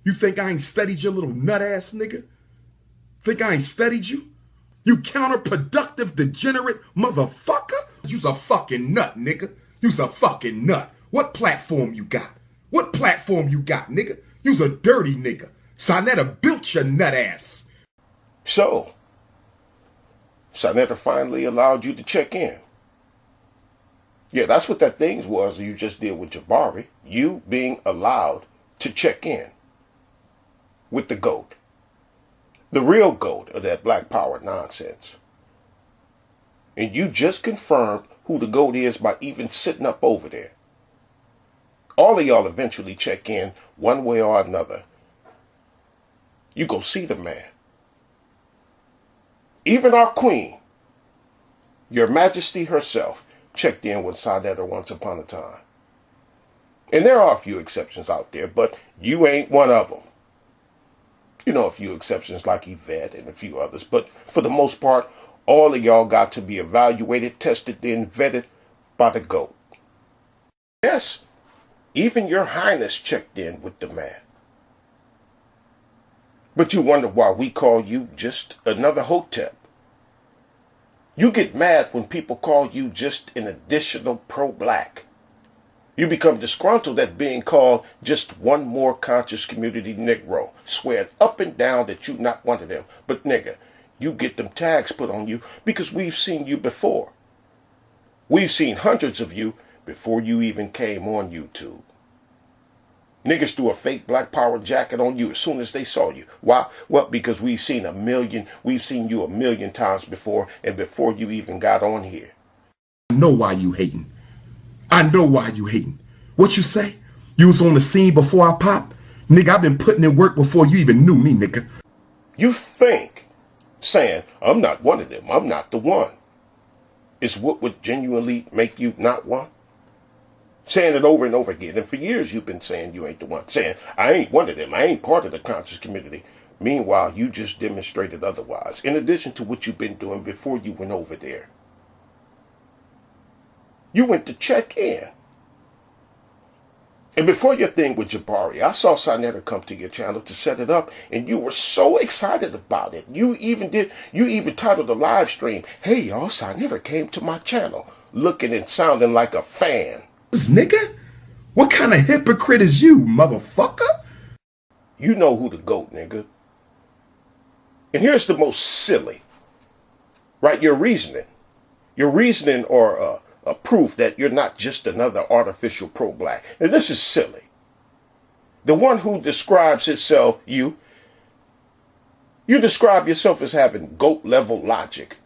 You think I ain't studied your little nut ass nigga? Think I ain't studied you? You counterproductive, degenerate motherfucker? You's a fucking nut, nigga. You's a fucking nut. What platform you got? What platform you got, nigga? You's a dirty nigga. Sonetta built your nut ass. So, Sonetta finally allowed you to check in. Yeah, that's what that thing was you just did with Jabari. You being allowed to check in with the GOAT. The real GOAT of that Black Power nonsense. And you just confirmed who the GOAT is by even sitting up over there. All of y'all eventually check in one way or another. You go see the man. Even our queen, your majesty herself, checked in with Sonetta once upon a time. And there are a few exceptions out there, but you ain't one of them. You know, a few exceptions like Yvette and a few others, but for the most part, all of y'all got to be evaluated, tested, then vetted by the GOAT. Yes, even your highness checked in with the man. But you wonder why we call you just another Hotep. You get mad when people call you just an additional pro-black. You become disgruntled at being called just one more conscious community Negro, swearing up and down that you're not one of them. But nigga, you get them tags put on you because we've seen you before. We've seen hundreds of you before you even came on YouTube. Niggas threw a fake Black Power jacket on you as soon as they saw you. Why? Well, because we've seen you a million times before, and before you even got on here. I know why you hating. I know why you hating. What you say? You was on the scene before I popped? Nigga, I've been putting in work before you even knew me, nigga. You think saying, I'm not one of them, I'm not the one, is what would genuinely make you not one? Saying it over and over again. And for years you've been saying you ain't the one. Saying, I ain't one of them. I ain't part of the conscious community. Meanwhile, you just demonstrated otherwise. In addition to what you've been doing before you went over there. You went to check in. And before your thing with Jabari, I saw Sonetta come to your channel to set it up, and you were so excited about it. You even titled the live stream, hey y'all, Sonetta came to my channel, looking and sounding like a fan. This nigga? What kind of hypocrite is you, motherfucker? You know who the GOAT, nigga. And here's the most silly, right? Your reasoning or a proof that you're not just another artificial pro-black. And this is silly. The one who describes himself, you describe yourself as having GOAT level logic.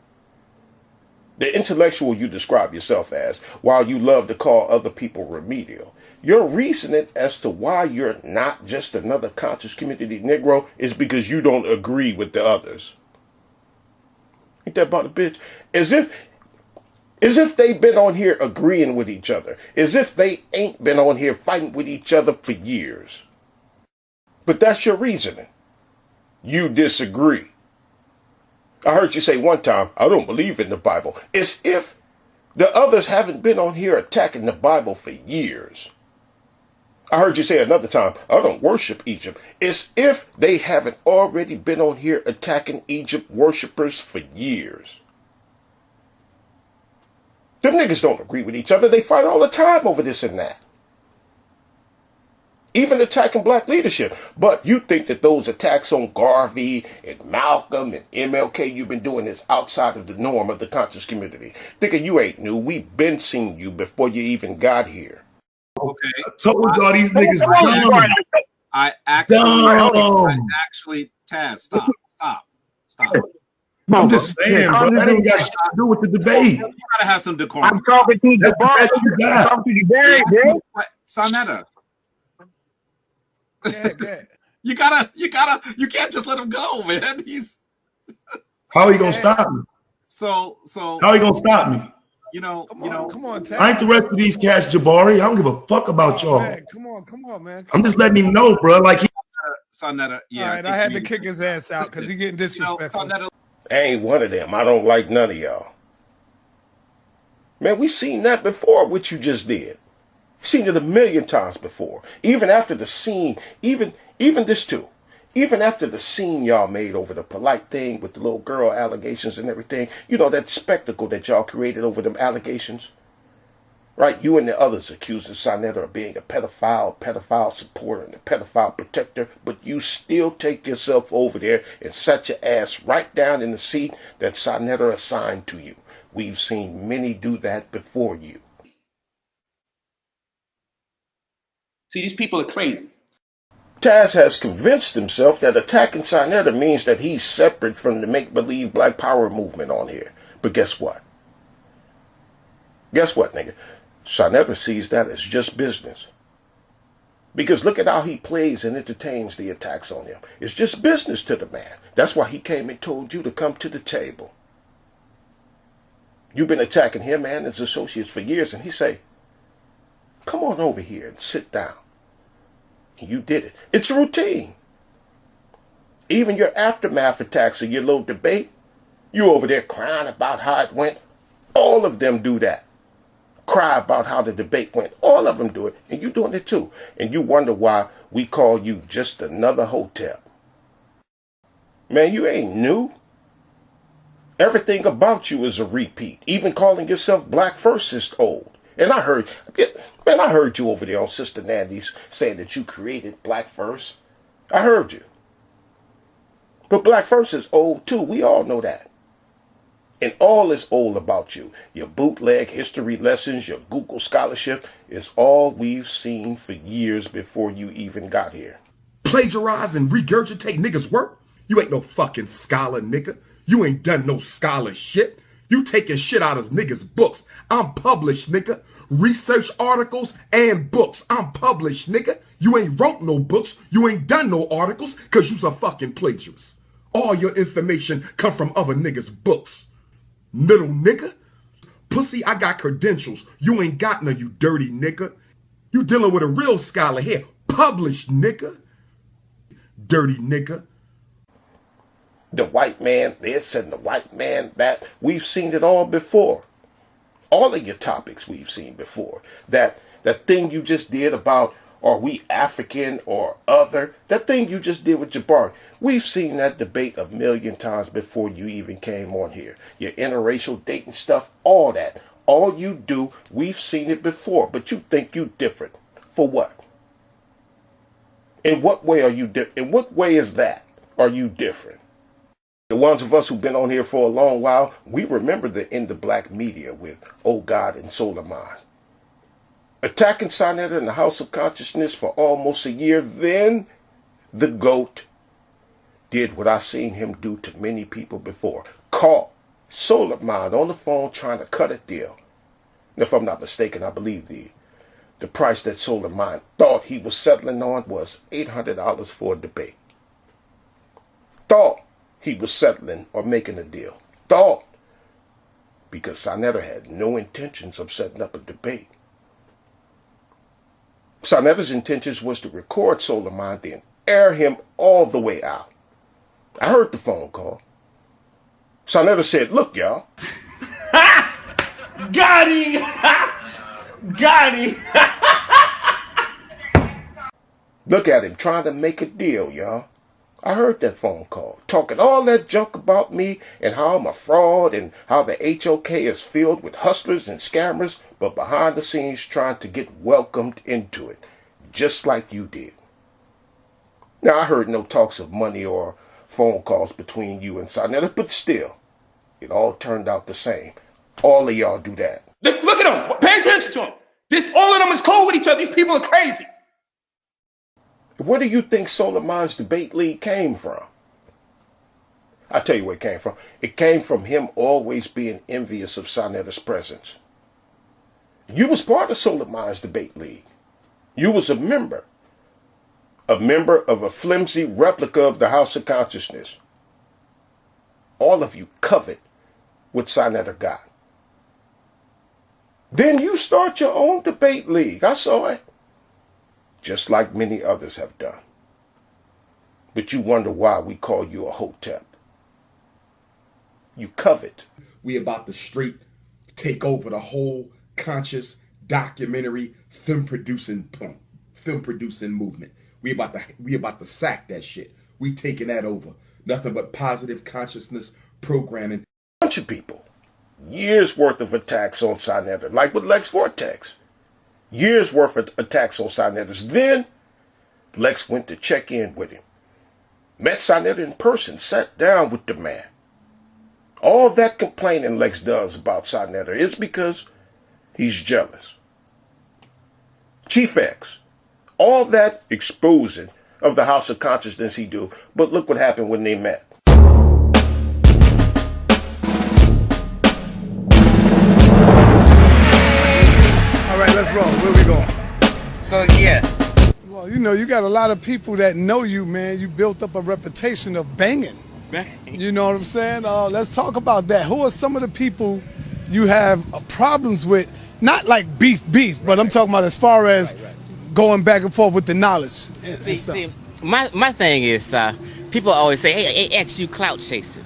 The intellectual you describe yourself as, while you love to call other people remedial. Your reasoning as to why you're not just another conscious community Negro is because you don't agree with the others. Ain't that about a bitch? As if they've been on here agreeing with each other. As if they ain't been on here fighting with each other for years. But that's your reasoning. You disagree. I heard you say one time, I don't believe in the Bible. As if the others haven't been on here attacking the Bible for years. I heard you say another time, I don't worship Egypt. As if they haven't already been on here attacking Egypt worshipers for years. Them niggas don't agree with each other. They fight all the time over this and that. Even attacking black leadership. But you think that those attacks on Garvey and Malcolm and MLK you've been doing is outside of the norm of the conscious community. Nigga, you ain't new. We've been seeing you before you even got here. Okay. I told y'all these niggas dumb. I actually, Taz, stop. I'm just saying, bro. That ain't got shit to do with the debate. You gotta have some decorum. I'm talking to That's the best you I'm got. talking to Jabari, bro. Sonetta. Yeah. You can't just let him go, man. How he gonna stop me? So How he gonna stop me? Come on, Ted. I ain't the rest of these cats, Jabari. I don't give a fuck about y'all. Man, come on, man. I'm just letting him know, bro. Like he Sonetta, yeah. All right, I had to kick his ass out because he getting disrespectful. Sonetta, I ain't one of them. I don't like none of y'all. Man, we seen that before, what you just did. Seen it a million times before. Even after the scene, even Even this too. Even after the scene y'all made over the polite thing with the little girl allegations and everything, you know, that spectacle that y'all created over them allegations, right? You and the others accusing Sonetta of being a pedophile supporter, and a pedophile protector, but you still take yourself over there and set your ass right down in the seat that Sonetta assigned to you. We've seen many do that before you. See, these people are crazy. Taz has convinced himself that attacking Sonetta means that he's separate from the make-believe Black Power movement on here. But guess what? Guess what, nigga? Sonetta sees that as just business. Because look at how he plays and entertains the attacks on him. It's just business to the man. That's why he came and told you to come to the table. You've been attacking him and his associates for years, and he say, come on over here and sit down. And you did it. It's routine. Even your aftermath attacks of your little debate, you over there crying about how it went. All of them do that. Cry about how the debate went. All of them do it. And you doing it too. And you wonder why we call you just another hotel. Man, you ain't new. Everything about you is a repeat. Even calling yourself Black First is old. And I heard you over there on Sister Nandy's saying that you created Black First. I heard you. But Black First is old too. We all know that. And all is old about you. Your bootleg history lessons, your Google scholarship is all we've seen for years before you even got here. Plagiarize and regurgitate niggas' work? You ain't no fucking scholar, nigga. You ain't done no scholarship. You taking shit out of niggas' books. I'm published, nigga. Research articles and books. I'm published, nigga. You ain't wrote no books. You ain't done no articles because you's a fucking plagiarist. All your information come from other niggas' books. Little nigga. Pussy, I got credentials. You ain't got none, you dirty nigga. You dealing with a real scholar here. Published, nigga. Dirty nigga. The white man this and the white man that. We've seen it all before. All of your topics we've seen before. That thing you just did about are we African or other? That thing you just did with Jabari. We've seen that debate a million times before you even came on here. Your interracial dating stuff, all that. All you do, we've seen it before. But you think you different. For what? In what way are you different? In what way is that? Are you different? The ones of us who've been on here for a long while, we remember the end of black media with Oh God and Soleiman. Attacking Sonetta in the House of Consciousness for almost a year, then the GOAT did what I seen him do to many people before. Caught Soleiman on the phone trying to cut a deal. And if I'm not mistaken, I believe the price that Soleiman thought he was settling on was $800 for a debate. Thought he was settling or making a deal. Thought. Because Sonetta had no intentions of setting up a debate. Sonetta's intentions was to record Soleiman, then air him all the way out. I heard the phone call. Sonetta said, look, y'all. Got him! Got him! Look at him trying to make a deal, y'all. I heard that phone call, talking all that junk about me and how I'm a fraud and how the HOK is filled with hustlers and scammers, but behind the scenes trying to get welcomed into it, just like you did. Now, I heard no talks of money or phone calls between you and Sonetta, but still, it all turned out the same. All of y'all do that. Look at them. Pay attention to them. All of them is cool with each other. These people are crazy. Where do you think Soleiman's debate league came from? I'll tell you where it came from. It came from him always being envious of Sonetta's presence. You was part of Soleiman's debate league. You was a member of a flimsy replica of the House of Consciousness. All of you covet what Sonetta got. Then you start your own debate league. I saw it. Just like many others have done. But you wonder why we call you a hotep. You covet. We about to straight take over the whole conscious documentary film producing movement. We about to sack that shit. We taking that over. Nothing but positive consciousness programming. Bunch of people. Years worth of attacks on Sinetta, like with Lex Vortex. Years worth of attacks on Sinetta. Then Lex went to check in with him. Met Sinetta in person, sat down with the man. All that complaining Lex does about Sinetta is because he's jealous. Chief X, all that exposing of the House of Consciousness he do, but look what happened when they met. All right, let's roll. Where we going? So yeah. Well, you know, you got a lot of people that know you, man. You built up a reputation of banging. You know what I'm saying? Let's talk about that. Who are some of the people you have problems with? Not like beef, but I'm talking about as far as going back and forth with the knowledge and stuff. See, my thing is, people always say, hey, X, you clout chasing.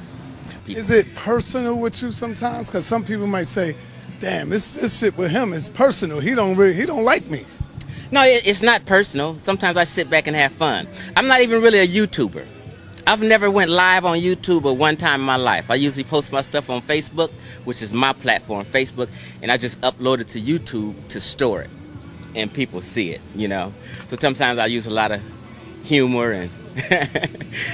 Is it personal with you sometimes? Because some people might say, damn, this shit with him is personal. He don't like me. No, it's not personal. Sometimes I sit back and have fun. I'm not even really a YouTuber. I've never went live on YouTube but one time in my life. I usually post my stuff on Facebook, which is my platform, Facebook, and I just upload it to YouTube to store it, and people see it, you know. So sometimes I use a lot of humor and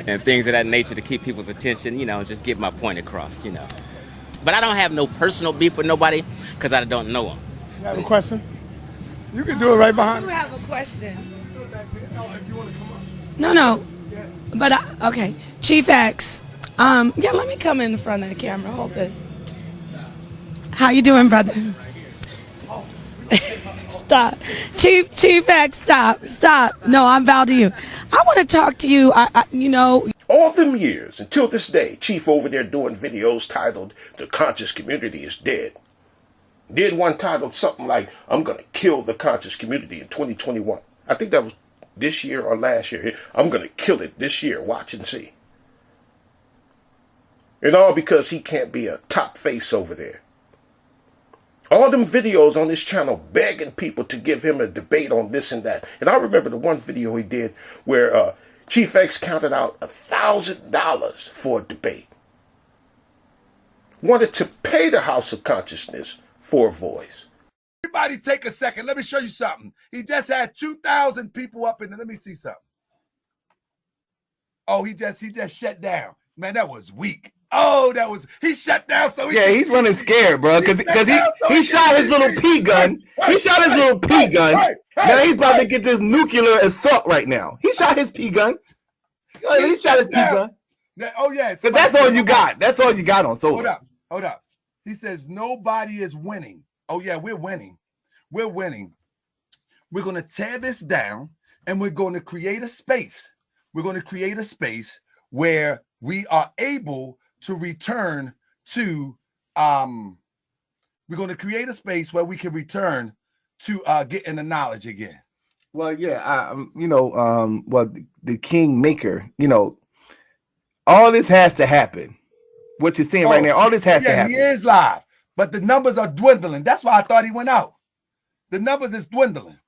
and things of that nature to keep people's attention, you know, just get my point across, you know. But I don't have no personal beef with nobody because I don't know them. You have a question? You can do it right behind I me. do have a question. If you want to come up. No. But, okay. Chief X. Yeah, let me come in front of the camera. Hold this. How you doing, brother? Stop. Chief X, stop. No, I'm Val to you. I want to talk to you. You know. All them years, until this day, Chief over there doing videos titled, "The Conscious Community is Dead." Did one titled something like, "I'm going to kill the conscious community in 2021. I think that was this year or last year. I'm going to kill it this year. Watch and see. And all because he can't be a top face over there. All them videos on his channel begging people to give him a debate on this and that. And I remember the one video he did where Chief X counted out $1,000 for a debate. Wanted to pay the House of Consciousness for a voice. Everybody take a second. Let me show you something. He just had 2,000 people up in there. Let me see something. Oh, he just shut down. Man, that was weak. Oh, he shut down so he He's running scared, bro, because he shot his little P gun. He shot his little P gun. Now he's about to get this nuclear assault right now. He shot his P gun. He shot his P gun. Oh, yeah. Because that's all you got. That's all you got on solar. Hold up. He says nobody is winning. Oh, yeah, we're winning. We're winning. We're going to tear this down, and we're going to create a space. We're going to create a space where we are able to return to, we're going to create a space where we can return to getting the knowledge again. Well, yeah, the king maker, all this has to happen. What you're seeing right now, all this has to happen. He is live, but the numbers are dwindling. That's why I thought he went out. The numbers is dwindling.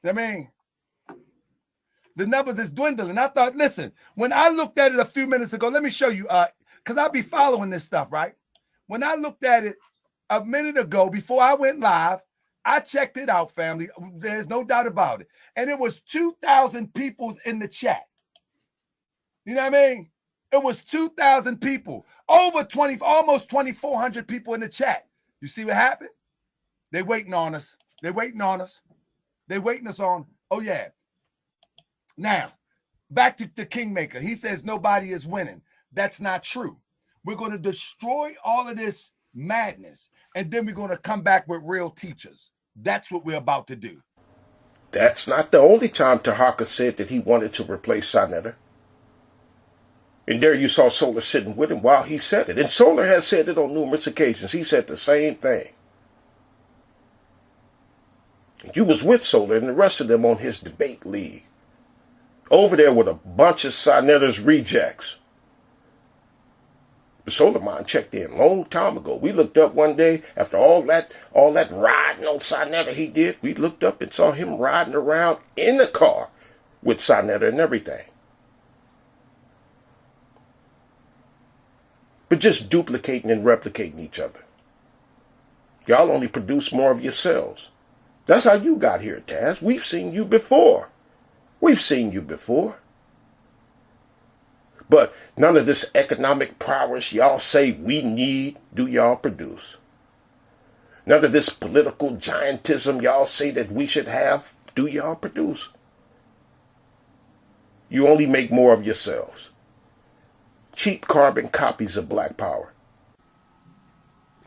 I mean, the numbers is dwindling. I thought, listen, when I looked at it a few minutes ago, let me show you, because I'll be following this stuff, right? When I looked at it a minute ago, before I went live, I checked it out, family. There's no doubt about it. And it was 2,000 people in the chat. You know what I mean? It was 2,000 people, almost 2,400 people in the chat. You see what happened? They waiting on us. They waiting us on. Oh, yeah. Now, back to the Kingmaker. He says nobody is winning. That's not true. We're going to destroy all of this madness, and then we're going to come back with real teachers. That's what we're about to do. That's not the only time Tahaka said that he wanted to replace Sinetta. And there you saw Solar sitting with him while he said it. And Solar has said it on numerous occasions. He said the same thing. You was with Solar and the rest of them on his debate league. Over there with a bunch of Sinetta's rejects. The solar mind checked in a long time ago. We looked up one day after all that riding on Sinetta he did. We looked up and saw him riding around in the car with Sinetta and everything. But just duplicating and replicating each other. Y'all only produce more of yourselves. That's how you got here, Taz. We've seen you before. We've seen you before. But none of this economic prowess y'all say we need do y'all produce. None of this political giantism y'all say that we should have do y'all produce. You only make more of yourselves. Cheap carbon copies of black power.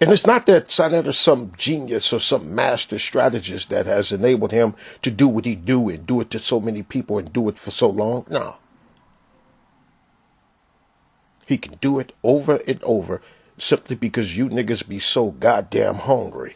And it's not that Sinetta some genius or some master strategist that has enabled him to do what he do and do it to so many people and do it for so long. No. He can do it over and over simply because you niggas be so goddamn hungry.